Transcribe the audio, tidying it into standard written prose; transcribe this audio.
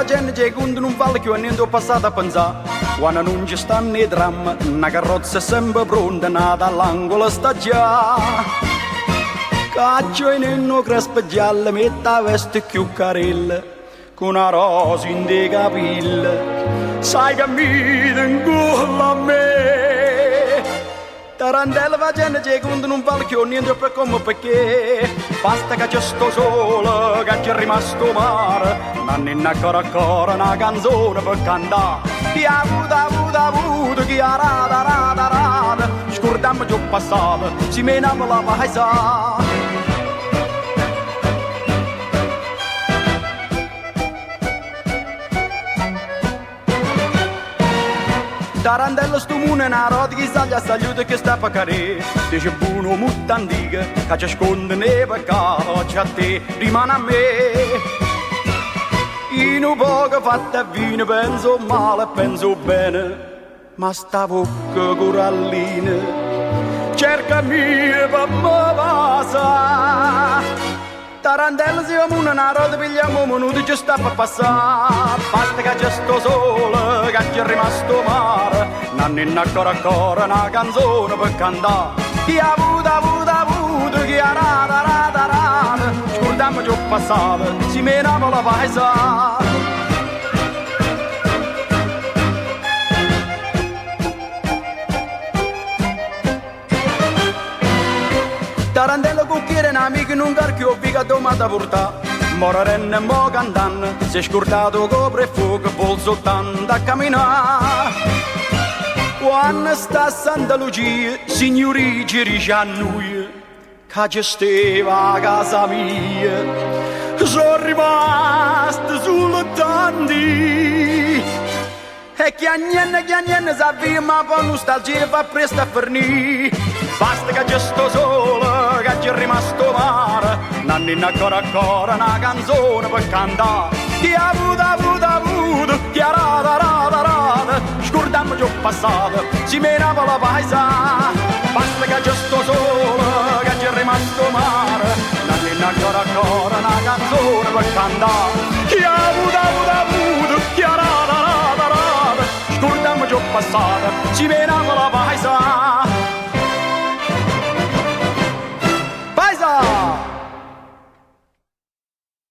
va gente che conta non vale più e niente ho passato a penzá. Quando non ci stanno i tramme, una carrozza è sempre pronta, nata all'angolo sta già. Caccia in inno crespo giallo, mette la veste più carella, con una rosa in dei capelli. Sai che mi ingolla a me. Tarantella va gente che conta non vale più niente per come perché. Basta che c'è sto sole, che c'è rimasto mare. La nénna ancora una canzone per cantare. Chi ha avuto, chi ha rada. Scordiamo giù passato, ci meniamo la paisà. Tarantella sto mune na rota che saglia saluta che sta a pacare. Dice buono molto antica che ci sconde nei peccati. Oggi a te rimane a me. In un poco fatta vino penso male penso bene, ma sta bocca corallina cercami per me passa. Tarantella si va una rota pigliamo un minuto ci sta per passare. Basta che c'è sto sole, che c'è rimasto mare. La nénna ancora una canzone per cantare. Chi ha avuto, chi ha rada. Scordiamo giù passato, ci meniamo la paisà. Tarantella cucchiere un amico non carchio figa domanda portà. Morarenne e mo cantanne, si è scordato copre e fuoco, vuol soltanto a camminare. Quando sta a Santa Lucia, signori ci dice a noi, che gestiva a casa mia. Sono rimasto solo tanti. E chi a niente sa via, ma poi nostalgia fa presto a fornire. Basta che c'è sto sole, che c'è rimasto mare. La nénna ancora una canzone per cantare. Chi ha avuto, chi ha rada. Scordiamo giù passato, ci meniamo la paisà. Basta che c'è sto sole, che c'è rimasto mare. La nénna ancora una canzone per cantare. Chi ha avuto, chi ha rada. Scordiamo giù passato, ci meniamo la paisà.